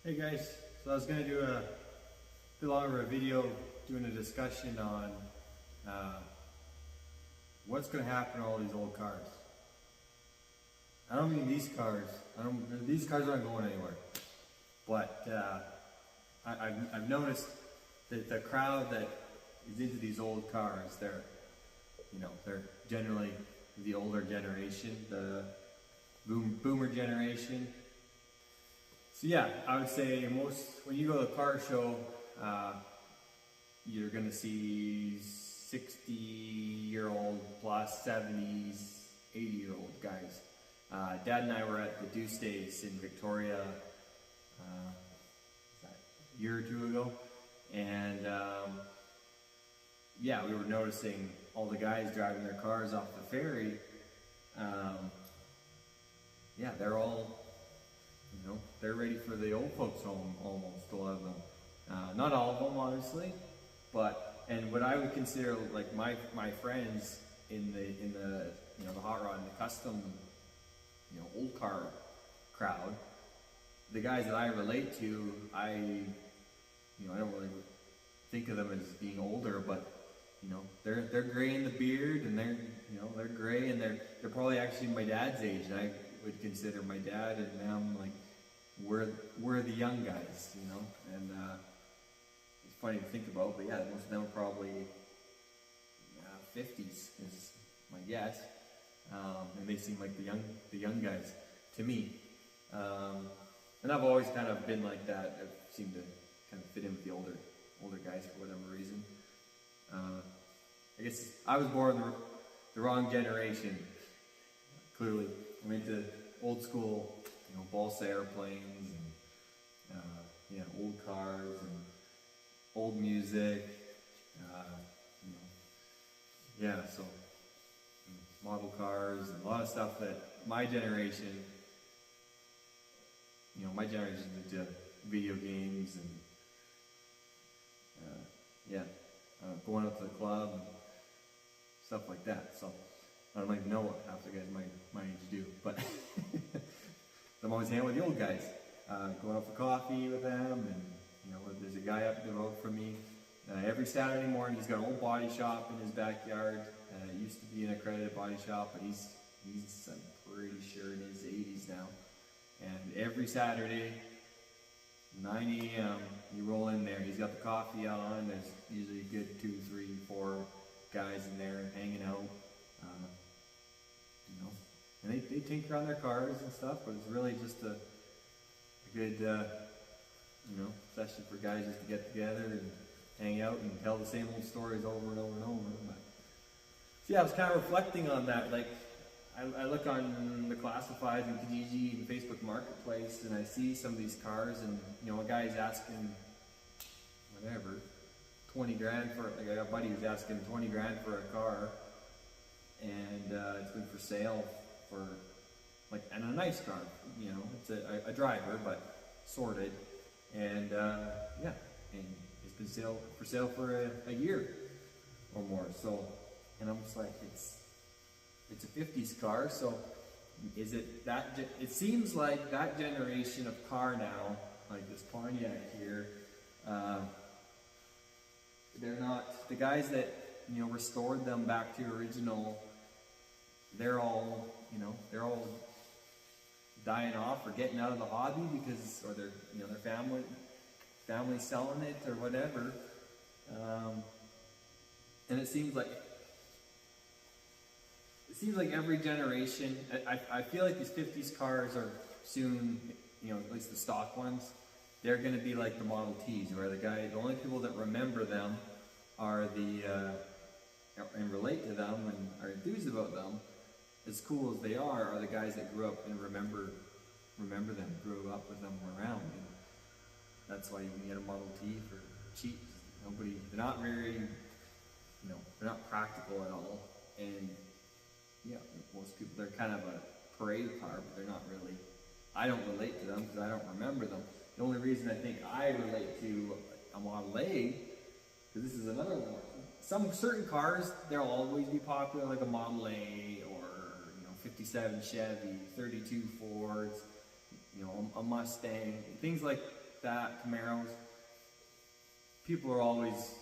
Hey guys, so I was going to do a bit longer of a video doing a discussion on what's going to happen to all these old cars. I don't mean these cars. These cars aren't going anywhere. But I've noticed that the crowd that is into these old cars, they're generally the older generation, the boomer generation. So yeah, I would say when you go to a car show, you're gonna see 60-year-old plus 70s, 80-year-old guys. Dad and I were at the Deuce Days in Victoria a year or two ago, and yeah, we were noticing all the guys driving their cars off the ferry. Yeah, they're all, they're ready for the old folks home almost, a lot of them. Not all of them, obviously, and what I would consider like my friends in the the hot rod and the custom, old car crowd, the guys that I relate to, I don't really think of them as being older, but they're gray in the beard, and they're gray, and they're probably actually my dad's age. I would consider my dad and them like we're the young guys, and it's funny to think about, but yeah, most of them are probably 50s is my guess, and they seem like the young guys to me, and I've always kind of been like that. I've seemed to kind of fit in with the older guys for whatever reason. I guess I was born the wrong generation. Clearly, I'm into old school, balsa airplanes, and old cars and old music. So model cars and a lot of stuff that my generation into video games and going out to the club and stuff like that. So I don't even know what half the guys my age do, but I'm always hanging with the old guys, going out for coffee with them, and there's a guy up the road from me. Every Saturday morning, he's got an old body shop in his backyard. It used to be an accredited body shop, but he's I'm pretty sure in his 80s now. And every Saturday, 9 a.m., you roll in there. He's got the coffee on. There's usually a good 2, 3, 4 guys in there hanging out. And they tinker on their cars and stuff, but it's really just a good, session for guys just to get together and hang out and tell the same old stories over and over and over. But, so yeah, I was kind of reflecting on that. Like, I look on the classifieds and Kijiji and Facebook Marketplace, and I see some of these cars, and a guy's asking whatever 20 grand for it. Like, I got a buddy who's asking 20 grand for a car, and it's been for sale for and a nice car. It's a driver, but sorted, and and it's been for sale for a year or more. So, and I'm just like, it's a 50s car, so is it that? It seems like that generation of car now, like this Pontiac here, they're not the guys that restored them back to original. They're all dying off or getting out of the hobby because, or their family's selling it or whatever, and it seems like every generation, I feel like these 50s cars are soon, at least the stock ones, they're going to be like the Model Ts, where the only people that remember them are and relate to them and are enthused about them, as cool as they are the guys that grew up and remember them, grew up with them around. And that's why you can get a Model T for cheap. They're not very, they're not practical at all. And yeah, most people, they're kind of a parade car, but they're not really. I don't relate to them because I don't remember them. The only reason I think I relate to a Model A, because this is another one. Some certain cars, they'll always be popular, like a Model A or 57 Chevy, 32 Fords, a Mustang, things like that, Camaros, people are always,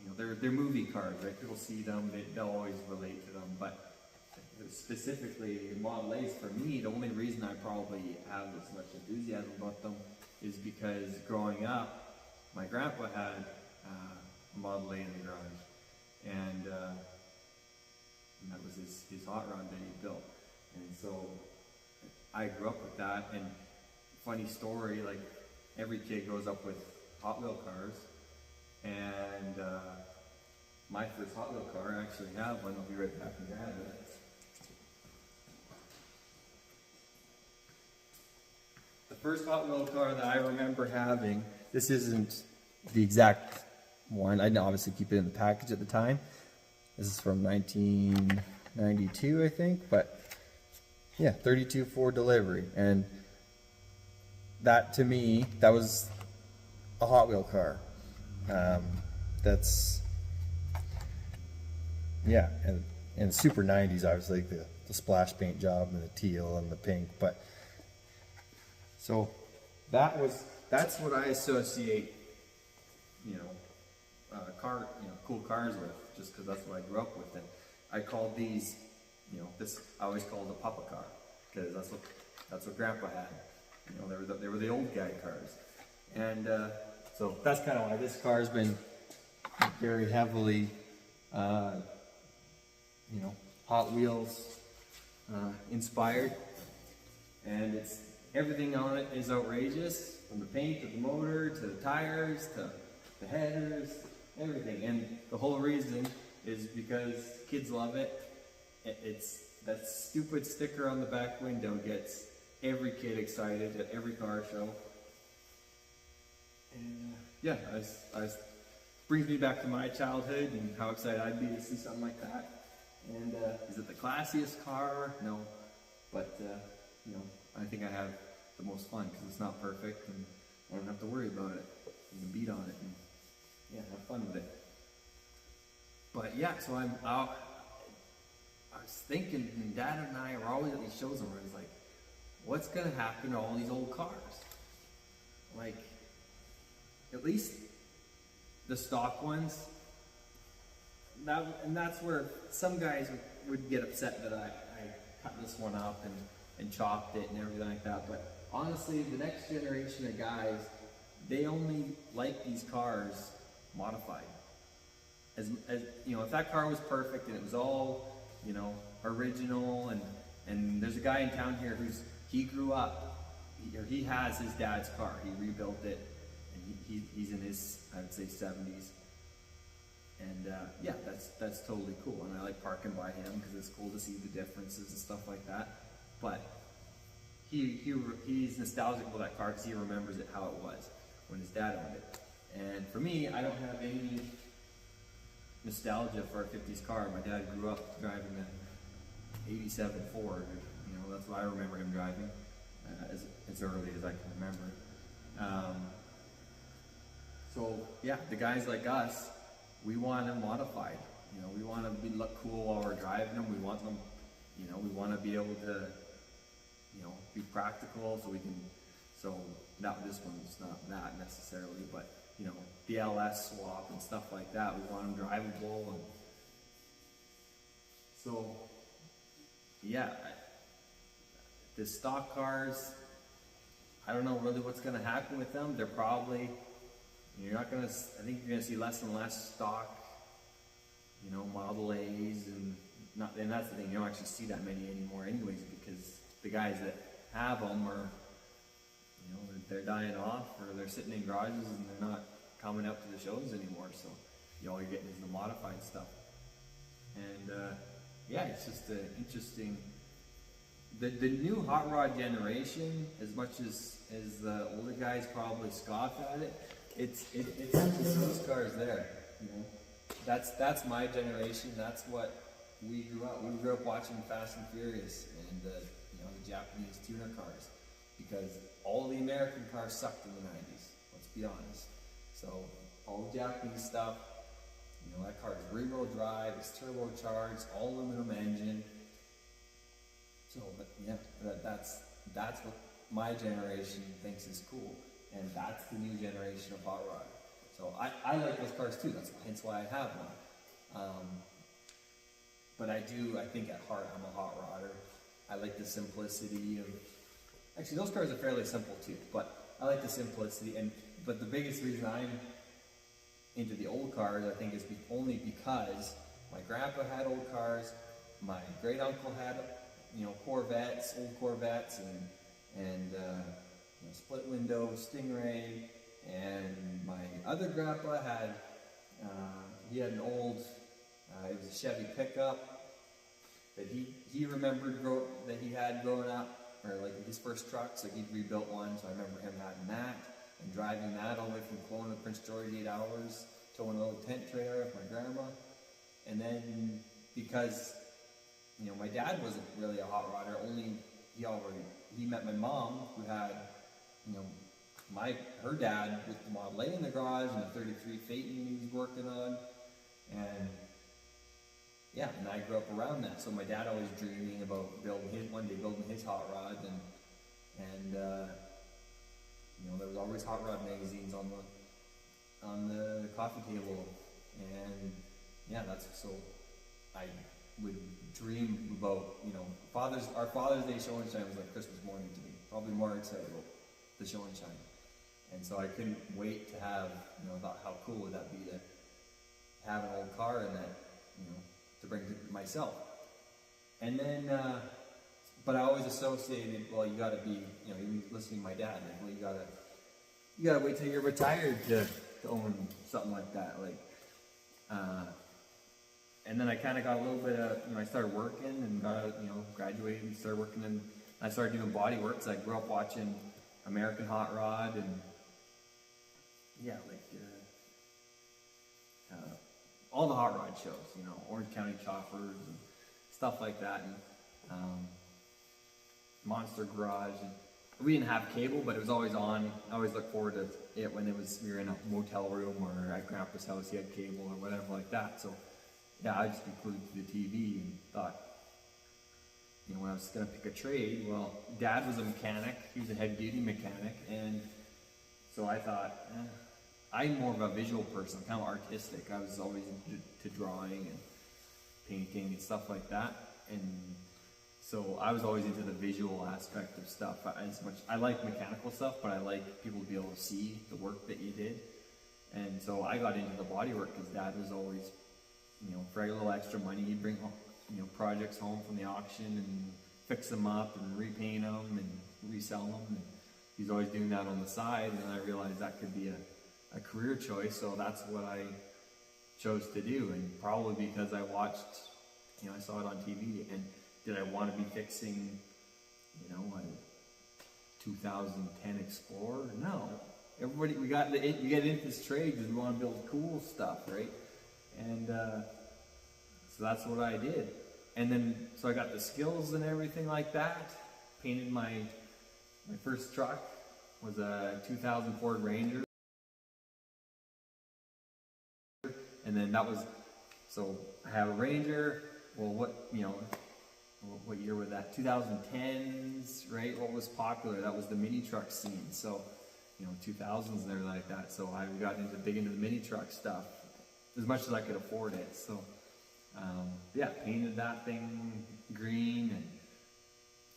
you know, they're movie cars, right? People see them, they'll always relate to them. But specifically Model A's, for me, the only reason I probably have as much enthusiasm about them is because growing up, my grandpa had a Model A in the garage, and that was his hot rod that he built. And so I grew up with that. And funny story, like every kid grows up with Hot Wheel cars, and my first Hot Wheel car, I actually have one. I'll be right back and grab it. The first Hot Wheel car that I remember having, this isn't the exact one, I didn't obviously keep it in the package at the time. This is from 1992, I think, but yeah, 32 for delivery. And that, to me, that was a Hot Wheel car. That's, yeah, and super 90s, obviously, the splash paint job and the teal and the pink. But so that's what I associate, you know, cool cars with, just because that's what I grew up with. And I called these, you know, I always called a Papa car, because that's what Grandpa had. You know, they were the old guy cars. And so that's kind of why this car has been very heavily, you know, Hot Wheels inspired. And everything on it is outrageous, from the paint to the motor to the tires to the headers, everything. And the whole reason is because kids love it. It's that stupid sticker on the back window gets every kid excited at every car show. And yeah, brings me back to my childhood and how excited I'd be to see something like that. And is it the classiest car? No, but you know, I think I have the most fun because it's not perfect and I don't have to worry about it. You can beat on it and yeah, have fun with it. But yeah, so I was thinking, and Dad and I were always at these shows where it's like, what's gonna happen to all these old cars? Like, at least the stock ones. And that's where some guys would get upset that I cut this one up and chopped it and everything like that. But honestly, the next generation of guys, they only like these cars modified. As you know, if that car was perfect and it was all, you know, original, and there's a guy in town here he grew up, he has his dad's car, he rebuilt it, and he's in his, I would say, 70s. And yeah, that's totally cool, and I like parking by him because it's cool to see the differences and stuff like that. But he's nostalgic for that car because he remembers it how it was when his dad owned it. And for me, I don't have any nostalgia for a 50s car. My dad grew up driving an 87 Ford. You know, that's what I remember him driving as early as I can remember. So yeah, the guys like us, we want them modified. You know, we want to look cool while we're driving them. We want them, you know, we want to be able to, you know, be practical so this one's not that necessarily, but you know, the LS swap and stuff like that. We want them drivable, and so yeah, the stock cars, I don't know really what's going to happen with them. They're probably, I think you're going to see less and less stock, you know, Model A's, and that's the thing, you don't actually see that many anymore anyways, because the guys that have them are, you know, they're dying off, or they're sitting in garages and they're not coming out to the shows anymore. So all you're getting is the modified stuff. And yeah, it's just interesting. The new hot rod generation, as much as the older guys probably scoff at it, it's those cars there. You know, that's my generation. That's what we grew up. We grew up watching Fast and Furious and you know, the Japanese tuner cars, because all the American cars sucked in the 90s. Let's be honest. So all the Japanese stuff, you know, that car is rear-wheel drive, it's turbocharged, all aluminum engine. So, but yeah, that's what my generation thinks is cool. and that's the new generation of hot rod. So I like those cars too. That's hence why I have one. But I think at heart I'm a hot rodder. I like the simplicity of. Actually, those cars are fairly simple too, but I like the simplicity. But the biggest reason I'm into the old cars, I think, is only because my grandpa had old cars, my great uncle had, Corvettes, old Corvettes, and split window Stingray, and my other grandpa had, he had an old, it was a Chevy pickup that he remembered that he had growing up, or like his first truck, so he'd rebuilt one, so I remember him having that, and driving that all the way from Kelowna to Prince George 8 hours, towing a little tent trailer with my grandma. And then, because, my dad wasn't really a hot rodder, he met my mom, who had, her dad with the Model A in the garage, and a 33 Phaeton he was working on, and yeah, and I grew up around that, so my dad always dreaming about one day building his hot rod, and there was always hot rod magazines on the coffee table, and yeah, that's so I would dream about, our Father's Day show and shine was like Christmas morning to me, probably more excited about the show and shine, and so I couldn't wait to have, thought how cool would that be to have an old car and that, to bring to myself. And then, but I always associated, well, you gotta be, even listening to my dad, like, well, you gotta wait till you're retired to own something like that, and then I kind of got a little bit of, I started working and graduated and started working, and I started doing body work, so I grew up watching American Hot Rod, and yeah, all the hot rod shows, Orange County Choppers and stuff like that, and Monster Garage. And we didn't have cable, but it was always on. I always looked forward to it when we were in a motel room or at Grandpa's house. He had cable or whatever like that. So yeah, I just be glued to the TV and thought, when I was gonna pick a trade, well, Dad was a mechanic. He was a heavy duty mechanic, and so I thought, I'm more of a visual person, kind of artistic. I was always into drawing and painting and stuff like that, and so I was always into the visual aspect of stuff. I like mechanical stuff, but I like people to be able to see the work that you did, and so I got into the body work because Dad was always, for a little extra money, he'd bring home, projects home from the auction and fix them up and repaint them and resell them, and he's always doing that on the side, and I realized that could be a career choice, so that's what I chose to do. And probably because I watched, I saw it on TV, and did I want to be fixing, a 2010 Explorer? No. Everybody, you get into this trade because we want to build cool stuff, right? And so that's what I did. And then, so I got the skills and everything like that. Painted my first truck was a 2000 Ford Ranger. And then that was, so I have a Ranger, well, what year was that? 2010s, right? What was popular? That was the mini truck scene. So, 2000s and everything like that. So I got big into the mini truck stuff as much as I could afford it. So, yeah, painted that thing green and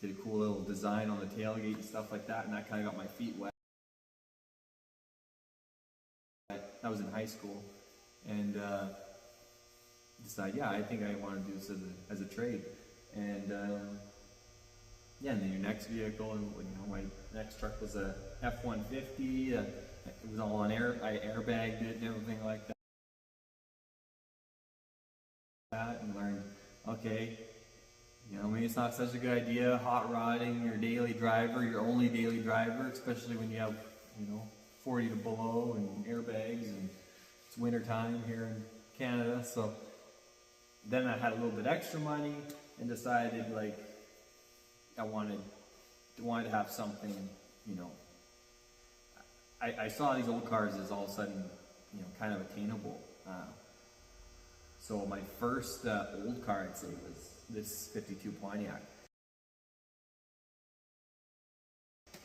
did a cool little design on the tailgate and stuff like that. And that kind of got my feet wet. That was in high school. And decided, yeah, I think I want to do this as a trade. And yeah, and then your next vehicle, and my next truck was a F-150. It was all on air. I airbagged it and everything like that, and learned, okay, maybe it's not such a good idea hot rodding your daily driver, your only daily driver, especially when you have 40 to below and airbags, and it's winter time here in Canada. So then I had a little bit extra money and decided I wanted to have something, I saw these old cars as all of a sudden, kind of attainable. So my first old car, I'd say, was this 52 Pontiac.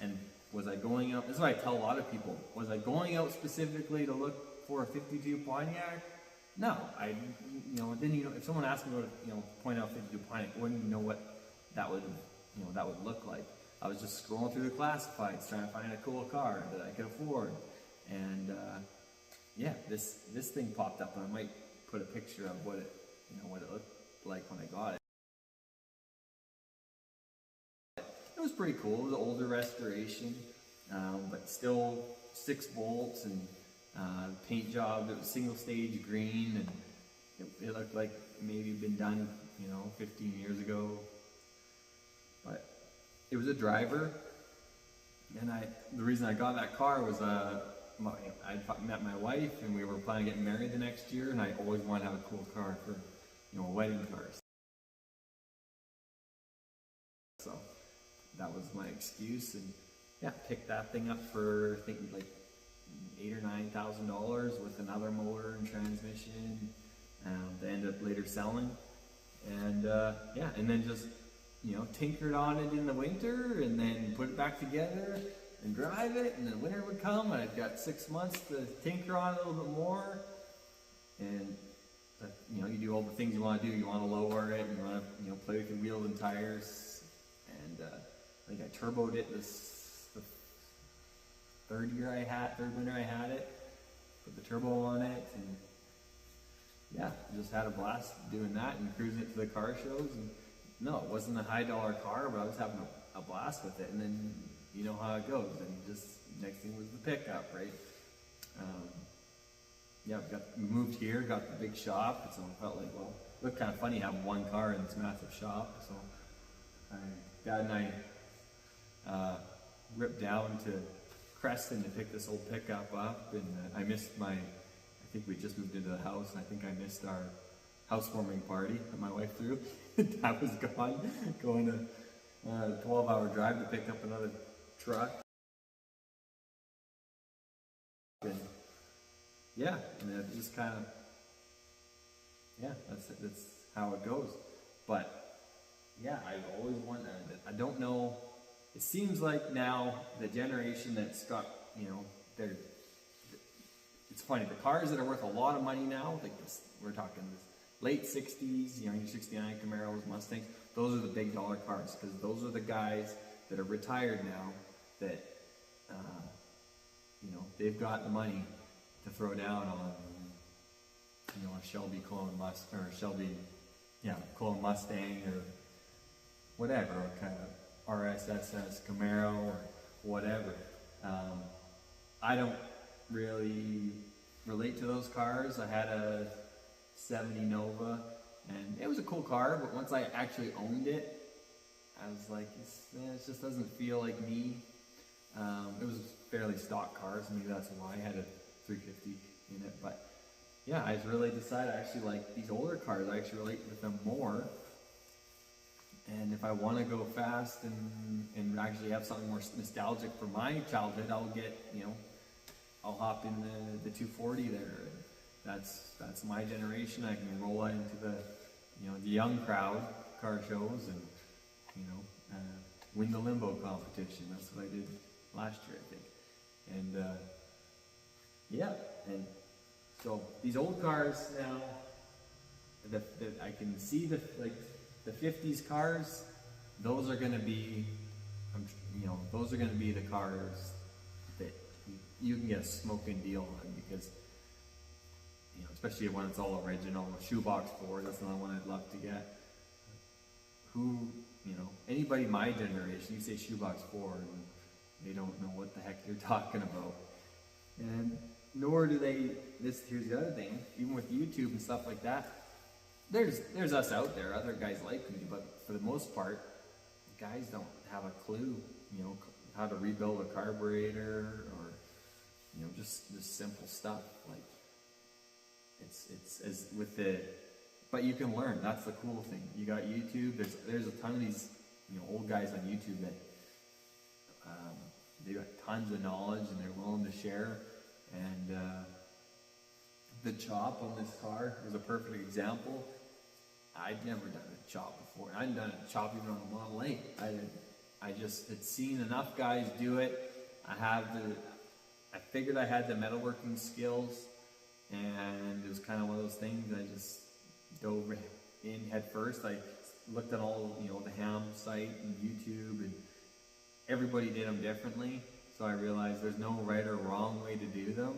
And Was I going out? This is what I tell a lot of people. Was I going out specifically to look for a 52 Pontiac? No, didn't even, if someone asked me what, point out 52 Pontiac, I wouldn't even know what that would, that would look like. I was just scrolling through the classifieds trying to find a cool car that I could afford. And, yeah, this thing popped up, and I might put a picture of what it, what it looked like when I got it. It was pretty cool. It was an older restoration, but still 6 bolts and paint job. It was single stage green, and it looked like maybe been done, 15 years ago. But it was a driver, and the reason I got that car was I met my wife, and we were planning on getting married the next year, and I always wanted to have a cool car for a wedding car. So that was my excuse, and yeah, picked that thing up for I think like $8,000 or $9,000 with another motor and transmission. They ended up later selling, and yeah, and then just tinkered on it in the winter, and then put it back together and drive it, and then winter would come, and I've got 6 months to tinker on it a little bit more, and you do all the things you want to do. You want to lower it, you want to play with your wheels and tires, and I think I turboed it the third winter I had it, put the turbo on it, and yeah, just had a blast doing that and cruising it to the car shows. And no, it wasn't a high dollar car, but I was having a blast with it. And then you know how it goes, and just next thing was the pickup, right? Yeah, we moved here, got the big shop, and so I felt like, well, it looked kind of funny having one car in this massive shop. So Dad and I ripped down to Creston to pick this old pickup up, and I think we just moved into the house, and I think I missed our housewarming party that my wife threw. Dad was gone, going to a 12-hour drive to pick up another truck. And yeah, and it just kind of, yeah, that's how it goes. But yeah, I've always wanted, I don't know, it seems like now the generation that's got, it's funny, the cars that are worth a lot of money now, like this, we're talking this late 60s, your 69 Camaros, Mustangs, those are the big dollar cars, because those are the guys that are retired now that, they've got the money to throw down on, a Shelby clone clone Mustang or whatever, what kind of RSSS Camaro or whatever. I don't really relate to those cars. I had a 70 Nova, and it was a cool car, but once I actually owned it, I was like, it just doesn't feel like me. It was fairly stock cars, maybe that's why I had a 350 in it, but yeah, I really decided I actually like these older cars. I actually relate with them more, and if I want to go fast and actually have something more nostalgic for my childhood, I'll get, I'll hop in the 240 there. That's my generation. I can roll into the young crowd car shows and win the limbo competition. That's what I did last year, I think. And yeah, and so these old cars now, that I can see the 50s cars. Those are going to be, those are going to be the cars that you can get a smoking deal on, because especially when it's all original. Shoebox Ford, that's another one I'd love to get. Anybody my generation, you say shoebox Ford, and they don't know what the heck you're talking about. And nor do they, here's the other thing, even with YouTube and stuff like that, there's us out there, other guys like me, but for the most part, guys don't have a clue, how to rebuild a carburetor, or, just simple stuff. Like, it's as with but you can learn. That's the cool thing. You got YouTube. There's a ton of these, old guys on YouTube that they got tons of knowledge and they're willing to share. And the chop on this car is a perfect example. I'd never done a chop before. I hadn't done a chop even on a Model 8. I just had seen enough guys do it, I figured I had the metalworking skills, and it was kind of one of those things I just dove in head first. I looked at all, the ham site and YouTube, and everybody did them differently. So I realized there's no right or wrong way to do them,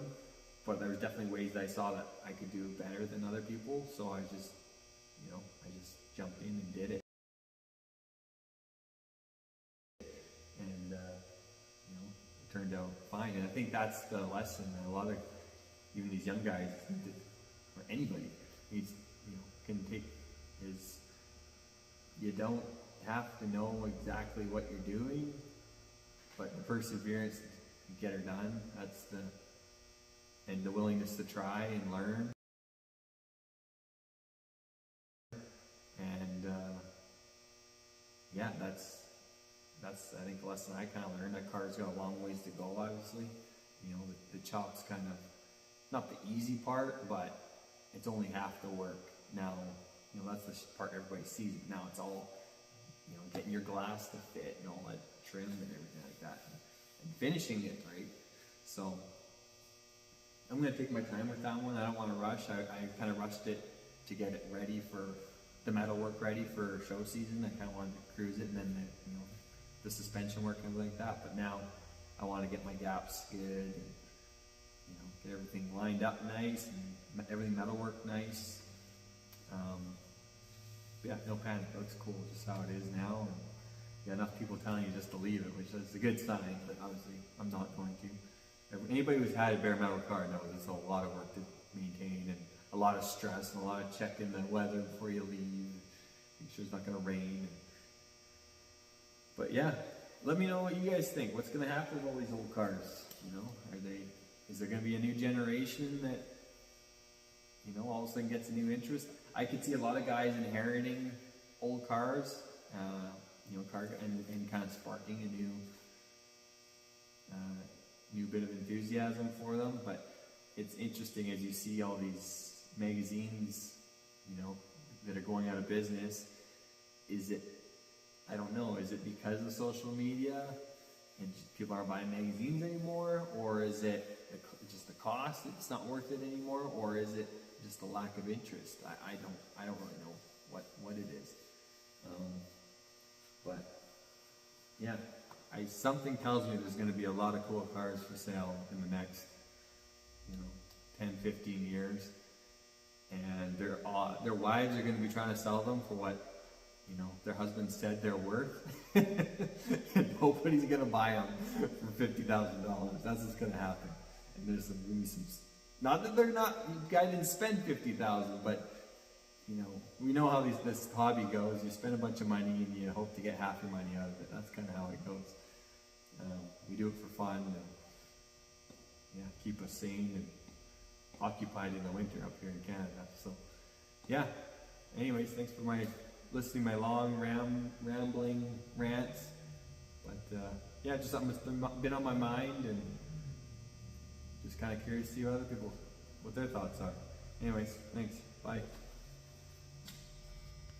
but there's definitely ways that I saw that I could do better than other people. So I just jumped in and did it. And, it turned out fine. And I think that's the lesson that a lot of, even these young guys, or anybody, needs, can take, is you don't have to know exactly what you're doing, but the perseverance to get her done, and the willingness to try and learn. And that's I think the lesson I kind of learned. That car's got a long ways to go, obviously. The chalk's kind of not the easy part, but it's only half the work. Now, that's the part everybody sees. Now it's all, getting your glass to fit and all that trim and everything like that, and finishing it right. So I'm going to take my time with that one. I don't want to rush. I kind of rushed it to get it ready for the metalwork, ready for show season. I kind of wanted to cruise it, and then the suspension work and everything like that. But now I want to get my gaps good, and get everything lined up nice, and everything metalwork nice. Yeah, no panic. It looks cool, just how it is now. And you got enough people telling you just to leave it, which is a good sign. But obviously, I'm not going to. Anybody who's had a bare metal car knows it's a lot of work to maintain, and a lot of stress, and a lot of checking the weather before you leave. Make sure it's not going to rain. But yeah, let me know what you guys think. What's going to happen with all these old cars? Is there going to be a new generation that, all of a sudden gets a new interest? I could see a lot of guys inheriting old cars, and kind of sparking a new bit of enthusiasm for them. But it's interesting as you see all these magazines, that are going out of business. I don't know, is it because of social media and people aren't buying magazines anymore? Or is it just the cost, it's not worth it anymore? Or is it just a lack of interest? I don't really know what it is. But yeah, something tells me there's going to be a lot of cool cars for sale in the next 10, 15 years, and their wives are going to be trying to sell them for what their husband said they're worth. And nobody's going to buy them for $50,000. That's what's going to happen. And there's going to be some, not that they're not, the guy didn't spend $50,000, but we know how this hobby goes. You spend a bunch of money and you hope to get half your money out of it. That's kind of how it goes. We do it for fun, and keep us sane and occupied in the winter up here in Canada. So yeah, anyways, thanks for listening to my long rambling rants. But just something that's been on my mind, and just kind of curious to see what other people, what their thoughts are. Anyways, thanks, bye.